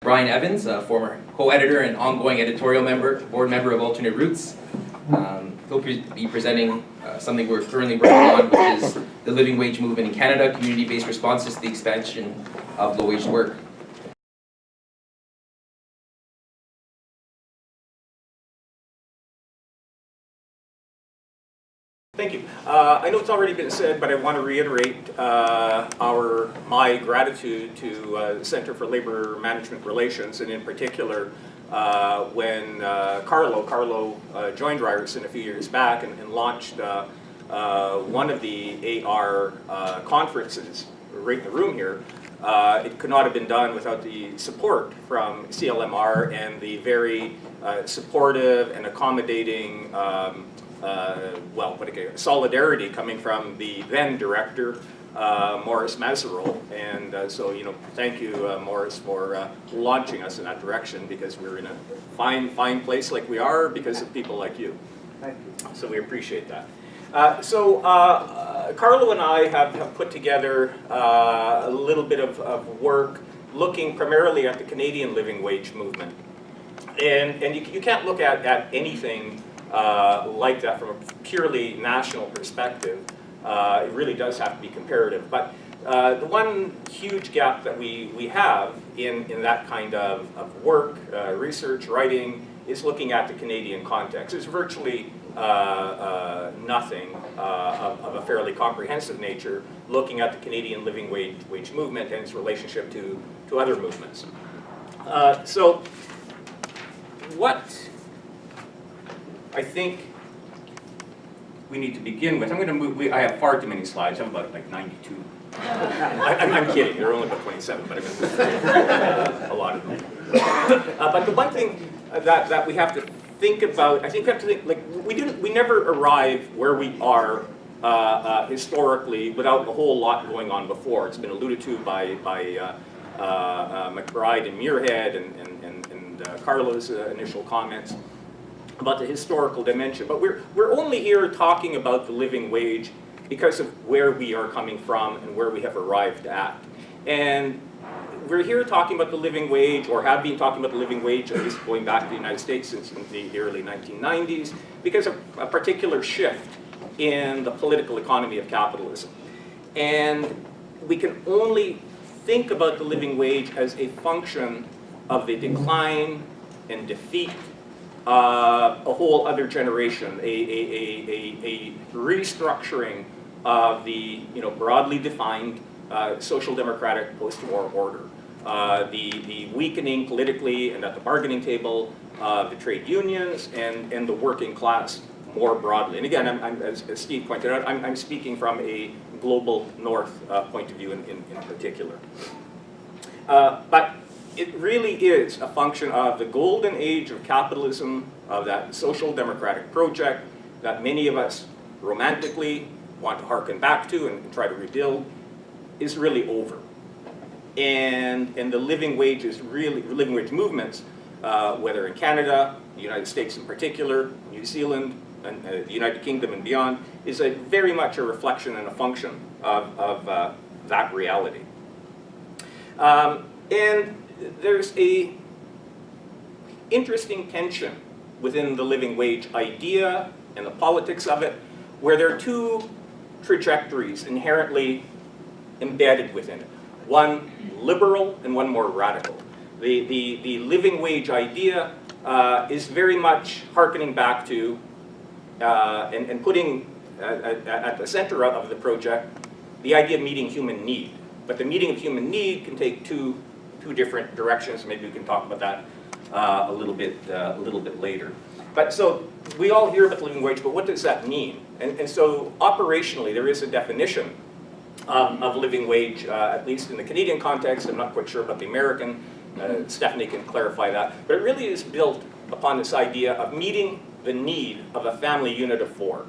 Bryan Evans, a former co-editor and ongoing editorial board member of Alternate Roots. He'll be presenting something we're currently working on, which is the living wage movement in Canada, community-based responses to the expansion of low-wage work. Thank you. I know it's already been said, but I want to reiterate my gratitude to the Center for Labor Management Relations, and in particular when Carlo joined Ryerson a few years back and launched one of the AR conferences right in the room here. It could not have been done without the support from CLMR and the very supportive and accommodating solidarity coming from the then director, Maurice Mazerol. And so, thank you, Maurice, for launching us in that direction, because we're in a fine place like we are because of people like you. Thank you. So we appreciate that. Carlo and I have put together a little bit of work looking primarily at the Canadian living wage movement. And you can't look at anything like that from a purely national perspective. It really does have to be comparative. But the one huge gap that we have in that kind of work, research, writing, is looking at the Canadian context. There's virtually nothing of a fairly comprehensive nature looking at the Canadian living wage movement and its relationship to other movements. So what I think we need to begin with, I'm going to move, I have far too many slides, I'm about like 92. I'm kidding, there are only about 27, but I'm going to move a lot of them. But the one thing that we have to think about, I think we have to think, like, we never arrive where we are historically without a whole lot going on before. It's been alluded to by McBride and Muirhead and Carlo's initial comments about the historical dimension. But we're only here talking about the living wage because of where we are coming from and where we have arrived at. And we're here talking about the living wage, or have been talking about the living wage, at least going back to the United States since the early 1990s, because of a particular shift in the political economy of capitalism. And we can only think about the living wage as a function of the decline and defeat a whole other generation, a restructuring of the broadly defined social democratic post-war order, the weakening politically and at the bargaining table of the trade unions and the working class more broadly. And again, as Steve pointed out, I'm speaking from a global north point of view in particular. But it really is a function of the golden age of capitalism, of that social democratic project that many of us romantically want to harken back to and try to rebuild, is really over. And the living wage movements, whether in Canada, the United States in particular, New Zealand, and the United Kingdom and beyond, is very much a reflection and a function of that reality. And there's a interesting tension within the living wage idea and the politics of it, where there are two trajectories inherently embedded within it. One liberal and one more radical. The living wage idea is very much hearkening back to and putting at the center of the project the idea of meeting human need. But the meeting of human need can take two different directions. Maybe we can talk about that a little bit later. But so we all hear about the living wage, but what does that mean? And so operationally, there is a definition of living wage, at least in the Canadian context. I'm not quite sure about the American. Stephanie can clarify that. But it really is built upon this idea of meeting the need of a family unit of 4.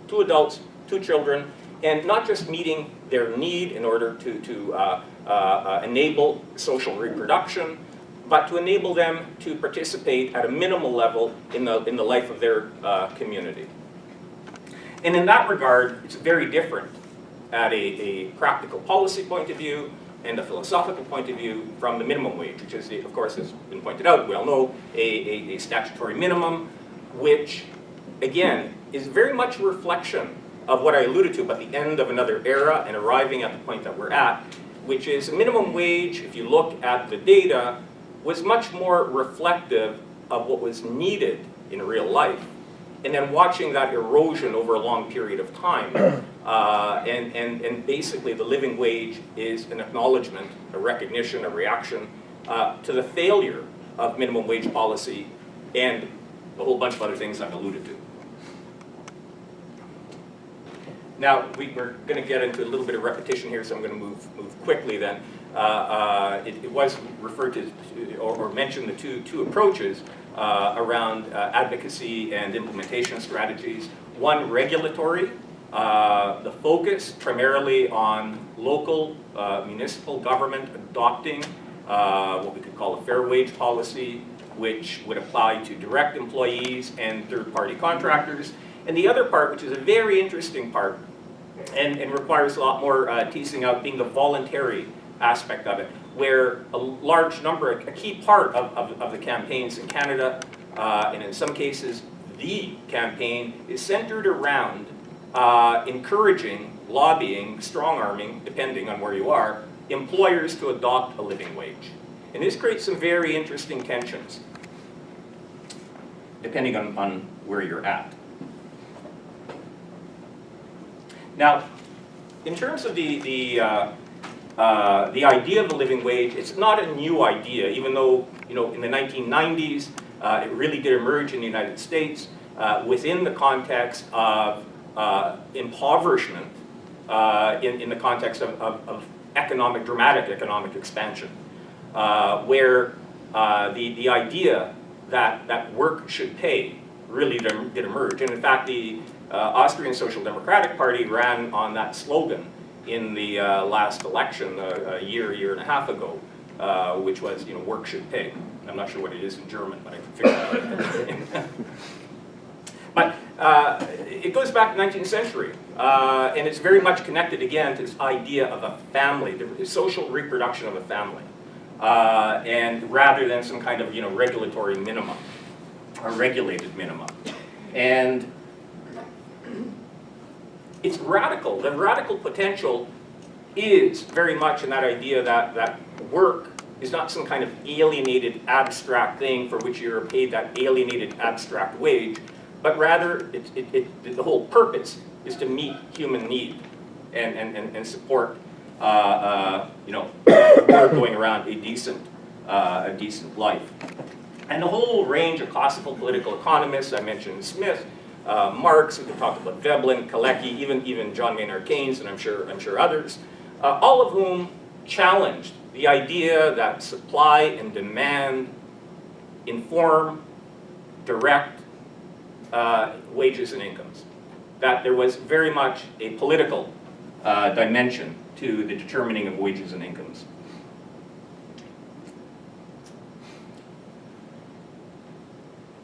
2 adults, 2 children, and not just meeting their need in order to enable social reproduction, but to enable them to participate at a minimal level in the life of their community. And in that regard, it's very different at a practical policy point of view and a philosophical point of view from the minimum wage, which is, of course, has been pointed out, we all know, a statutory minimum, which, again, is very much a reflection of what I alluded to about the end of another era and arriving at the point that we're at, which is a minimum wage, if you look at the data, was much more reflective of what was needed in real life. And then watching that erosion over a long period of time. And basically the living wage is an acknowledgement, a recognition, a reaction to the failure of minimum wage policy and a whole bunch of other things I've alluded to. Now, we're going to get into a little bit of repetition here, so I'm going to move quickly then. It was referred to or mentioned the two approaches around advocacy and implementation strategies. One, regulatory, the focus primarily on local municipal government adopting what we could call a fair wage policy, which would apply to direct employees and third-party contractors. And the other part, which is a very interesting part, and requires a lot more teasing out, being the voluntary aspect of it, where a large number, a key part of the campaigns in Canada, and in some cases the campaign, is centered around encouraging, lobbying, strong-arming, depending on where you are, employers to adopt a living wage. And this creates some very interesting tensions, depending on where you're at. Now, in terms of the idea of the living wage, it's not a new idea, even though, you know, in the 1990s, it really did emerge in the United States within the context of impoverishment, in the context of dramatic economic expansion, where the idea that work should pay really did emerge. And in fact, the Austrian Social Democratic Party ran on that slogan in the last election a year and a half ago, which was, you know, work should pay. I'm not sure what it is in German, but I can figure it out. But it goes back to the 19th century, and it's very much connected again to this idea of a family, the social reproduction of a family, and rather than some kind of, you know, regulatory minimum, or regulated minimum. And it's radical. The radical potential is very much in that idea that work is not some kind of alienated abstract thing for which you're paid that alienated abstract wage, but rather the whole purpose is to meet human need and support you know, going around a decent life. And a whole range of classical political economists, I mentioned Smith, Marx, we could talk about Veblen, Kalecki, even John Maynard Keynes, and I'm sure others, all of whom challenged the idea that supply and demand inform, direct wages and incomes. That there was very much a political dimension to the determining of wages and incomes.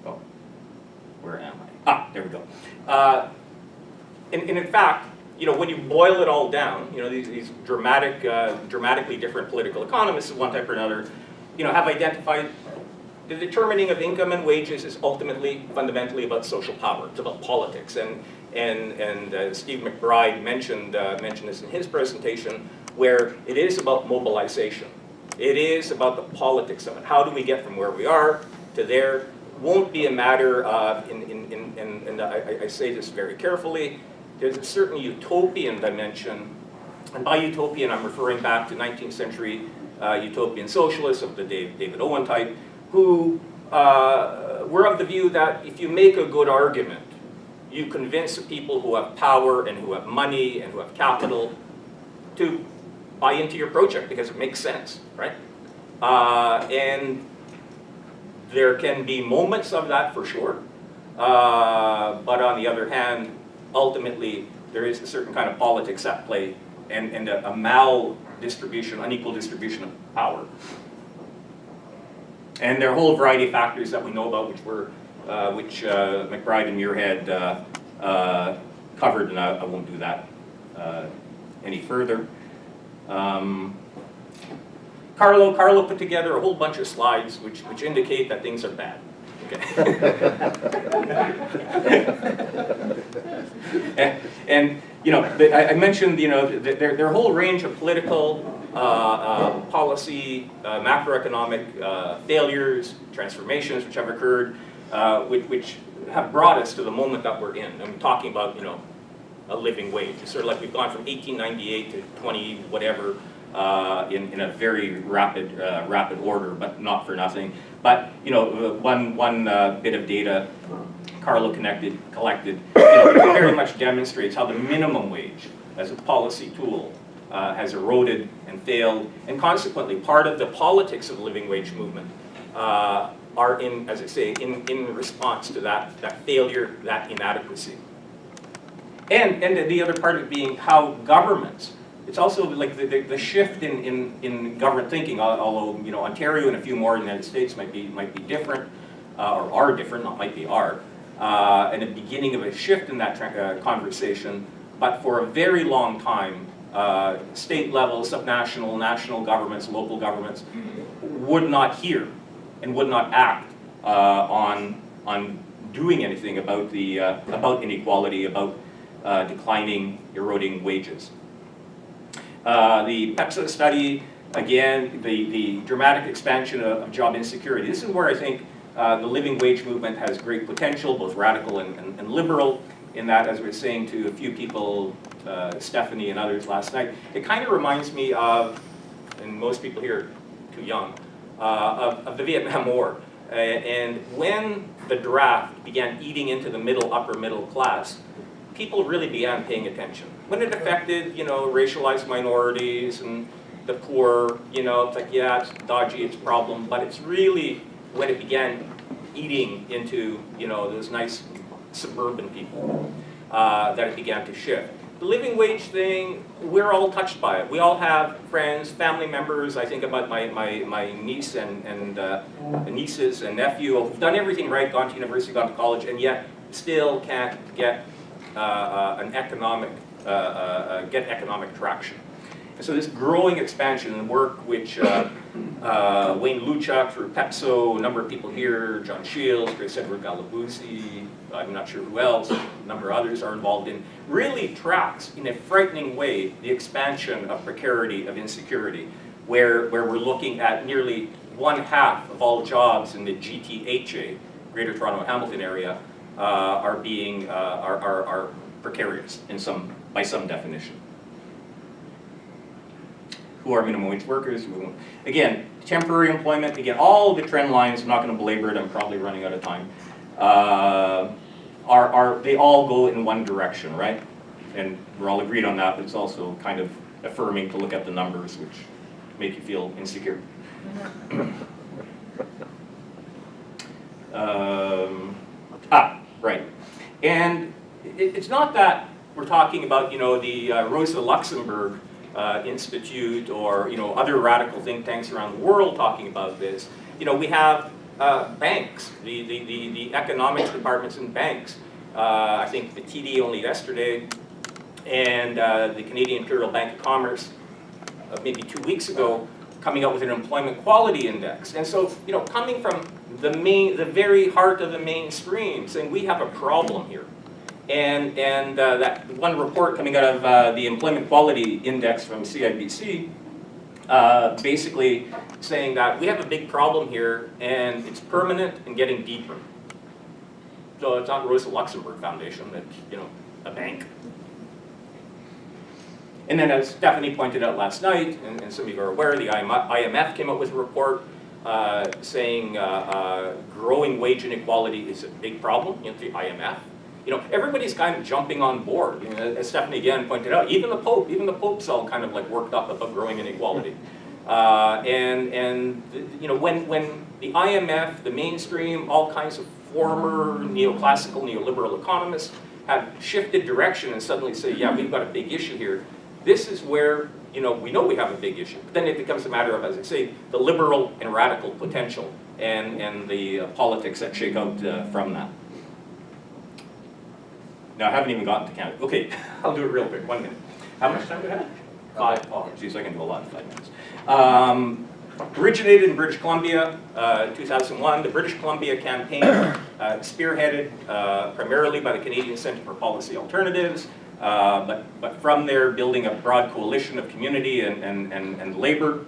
Oh, where am I? Ah, there we go. And in fact, you know, when you boil it all down, you know, these dramatically different political economists of one type or another, you know, have identified the determining of income and wages is ultimately, fundamentally about social power. It's about politics. And Steve McBride mentioned this in his presentation, where it is about mobilization. It is about the politics of it. How do we get from where we are to there? Won't be a matter of, and I say this very carefully, there's a certain utopian dimension, and by utopian I'm referring back to 19th century utopian socialists of the David Owen type, who were of the view that if you make a good argument, you convince the people who have power and who have money and who have capital to buy into your project because it makes sense, right? And there can be moments of that for sure, but on the other hand, ultimately there is a certain kind of politics at play and a maldistribution, unequal distribution of power. And there are a whole variety of factors that we know about, which McBride and Muirhead covered, and I won't do that any further. Carlo put together a whole bunch of slides which indicate that things are bad. Okay. and you know, I mentioned, you know, their whole range of political, policy, macroeconomic failures, transformations which have occurred, which have brought us to the moment that we're in. I'm talking about, you know, a living wage. It's sort of like we've gone from 1898 to 20 whatever in a very rapid order, but not for nothing. But you know, one bit of data Carlo collected, you know, very much demonstrates how the minimum wage as a policy tool has eroded and failed, and consequently, part of the politics of the living wage movement are in, as I say, in response to that failure, that inadequacy. And the other part of it being how governments, it's also like the shift in government thinking, although, you know, Ontario and a few more in the United States might be different, or are different, not might be, are, and the beginning of a shift in that conversation. But for a very long time, state level, subnational, national governments, local governments would not hear and would not act on doing anything about the about inequality, about declining, eroding wages. The PEPSA study, again, the dramatic expansion of job insecurity. This is where I think the living wage movement has great potential, both radical and liberal, in that, as we were saying to a few people, Stephanie and others last night, it kind of reminds me of, and most people here are too young, of the Vietnam War. And when the draft began eating into the upper middle class, people really began paying attention. When it affected, you know, racialized minorities and the poor, you know, it's like, yeah, it's dodgy, it's a problem, but it's really when it began eating into, you know, those nice suburban people that it began to shift. The living wage thing, we're all touched by it. We all have friends, family members. I think about my niece and nieces and nephew who've done everything right, gone to university, gone to college, and yet still can't get economic traction. And so this growing expansion and work which Wayne Luchuk through PEPSO, a number of people here, John Shields, Grace Edward Galabuzzi, I'm not sure who else, a number of others are involved in, really tracks in a frightening way the expansion of precarity, of insecurity, where we're looking at nearly 1/2 of all jobs in the GTHA, Greater Toronto and Hamilton area, are being are precarious by some definition. Who are minimum wage workers? Again, temporary employment. Again, all the trend lines. I'm not going to belabor it. I'm probably running out of time. They all go in one direction, right? And we're all agreed on that. But it's also kind of affirming to look at the numbers, which make you feel insecure. Right. And it's not that we're talking about, you know, the Rosa Luxemburg Institute or, you know, other radical think tanks around the world talking about this. You know, we have banks, the economics departments in banks. I think the TD only yesterday, and the Canadian Imperial Bank of Commerce maybe 2 weeks ago, coming up with an employment quality index. And so, you know, coming from the very heart of the mainstream, saying we have a problem here. And that one report coming out of the Employment Quality Index from CIBC, basically saying that we have a big problem here and it's permanent and getting deeper. So it's not Rosa Luxemburg Foundation, it's, you know, a bank. And then as Stephanie pointed out last night, and some of you are aware, the IMF came out with a report saying growing wage inequality is a big problem, you know, the IMF. You know, everybody's kind of jumping on board. You know, as Stephanie again pointed out, even the Pope's all kind of like worked up about growing inequality. You know, when the IMF, the mainstream, all kinds of former neoclassical, neoliberal economists have shifted direction and suddenly say, yeah, we've got a big issue here. This is where, you know we have a big issue. But then it becomes a matter of, as I say, the liberal and radical potential and the politics that shake out from that. Now, I haven't even gotten to Canada. Okay, I'll do it real quick, 1 minute. How much time do I have? 5. Oh, geez, I can do a lot in 5 minutes. Originated in British Columbia, 2001. The British Columbia campaign, spearheaded primarily by the Canadian Centre for Policy Alternatives, but from there building a broad coalition of community and labor,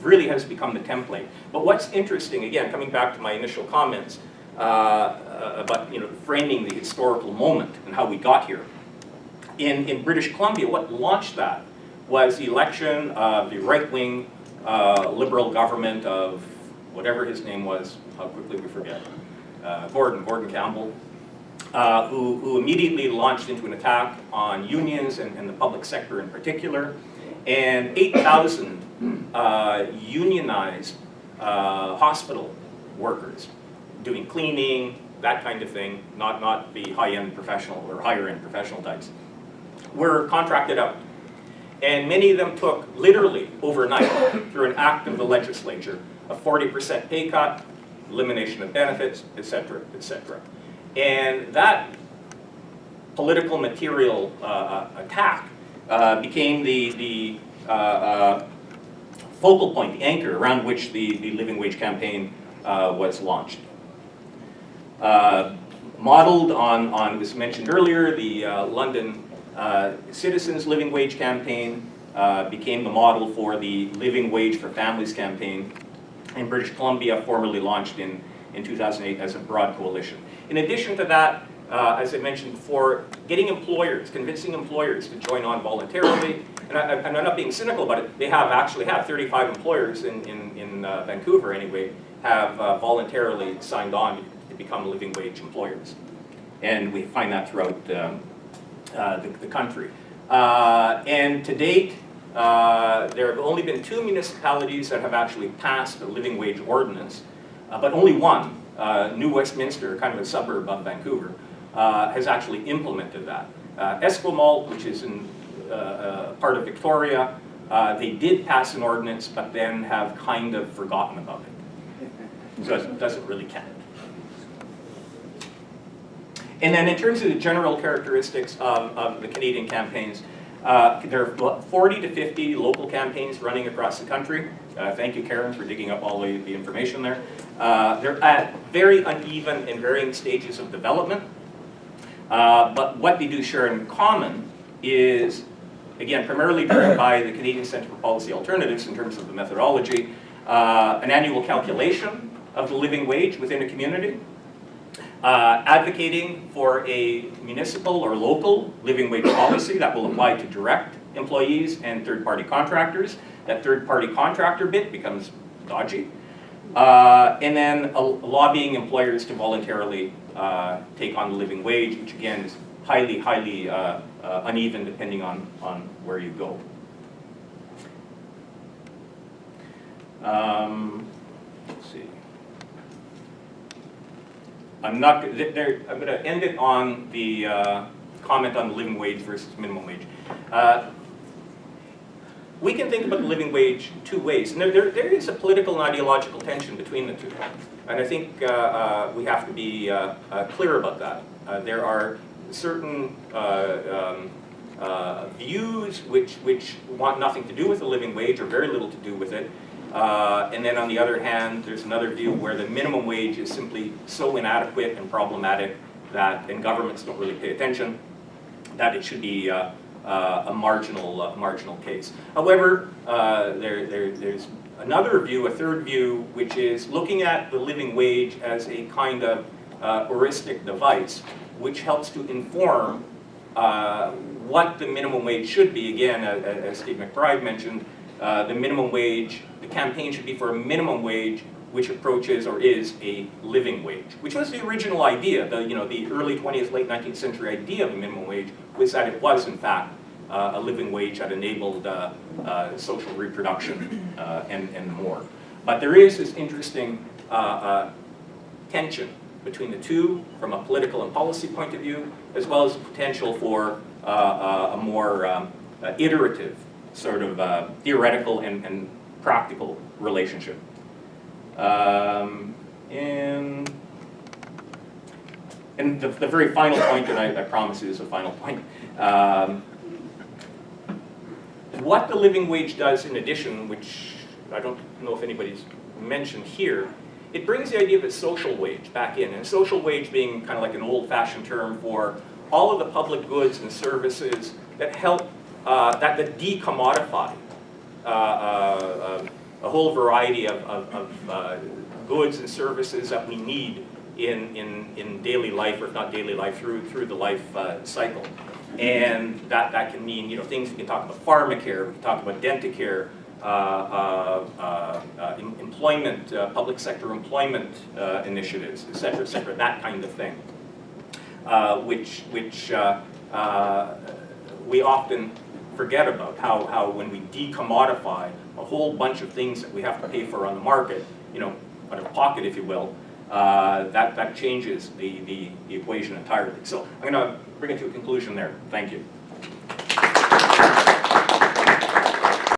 really has become the template. But what's interesting, again, coming back to my initial comments about framing the historical moment and how we got here. In British Columbia, what launched that was the election of the right-wing Liberal government of whatever his name was, how quickly we forget, Gordon Campbell, who immediately launched into an attack on unions and the public sector in particular, and 8,000 unionized hospital workers doing cleaning, that kind of thing, not the high-end professional or higher-end professional types, were contracted out. And many of them took, literally overnight, through an act of the legislature, a 40% pay cut, elimination of benefits, etc., etc. And that political material attack became the focal point, the anchor around which the Living Wage campaign was launched. Modeled on, it was mentioned earlier, the London Citizens Living Wage campaign became the model for the Living Wage for Families campaign, and British Columbia formally launched in 2008 as a broad coalition. In addition to that, as I mentioned before, getting employers, convincing employers to join on voluntarily, and I'm not being cynical about it, they actually have 35 employers in Vancouver anyway, have voluntarily signed on to become living wage employers. And we find that throughout the country. And to date, there have only been 2 municipalities that have actually passed a living wage ordinance, but only one, New Westminster, kind of a suburb of Vancouver, has actually implemented that. Esquimalt, which is in part of Victoria, they did pass an ordinance, but then have kind of forgotten about it. So it doesn't really count. And then in terms of the general characteristics of the Canadian campaigns, there are 40 to 50 local campaigns running across the country. Thank you, Karen, for digging up all the information there. They're at very uneven and varying stages of development. But what they do share in common is, again, primarily driven by the Canadian Centre for Policy Alternatives in terms of the methodology, an annual calculation of the living wage within a community, advocating for a municipal or local living wage policy that will apply to direct employees and third-party contractors. That third-party contractor bit becomes dodgy. And then lobbying employers to voluntarily take on the living wage, which again is highly uneven depending on where you go. Let's see. I'm going to end it on the comment on the living wage versus minimum wage. We can think about the living wage 2 ways, and there is a political and ideological tension between the two. And I think we have to be clear about that. There are certain views which want nothing to do with the living wage or very little to do with it. And then on the other hand, there's another view where the minimum wage is simply so inadequate and problematic that, and governments don't really pay attention, that it should be a marginal case. However, there's another view, a third view, which is looking at the living wage as a kind of heuristic device, which helps to inform what the minimum wage should be. Again, as Steve McBride mentioned, the minimum wage, the campaign should be for a minimum wage which approaches or is a living wage, which was the original idea. The early 20th, late 19th century idea of a minimum wage was that it was, in fact, a living wage that enabled social reproduction and more. But there is this interesting tension between the two from a political and policy point of view, as well as the potential for a more iterative sort of theoretical and practical relationship. And the very final point, and I promise it is a final point, What the living wage does in addition, which I don't know if anybody's mentioned here, it brings the idea of a social wage back in. And social wage being kind of like an old-fashioned term for all of the public goods and services that help, that decommodify a whole variety of goods and services that we need in daily life, or if not daily life, through the life cycle. And that can mean, you know, things we can talk about pharmacare, we can talk about dentacare, employment, public sector employment initiatives, et cetera, that kind of thing, which we often forget about, how when we decommodify a whole bunch of things that we have to pay for on the market, you know, out of pocket, if you will, that changes the equation entirely. So I'm going to bring it to a conclusion there. Thank you.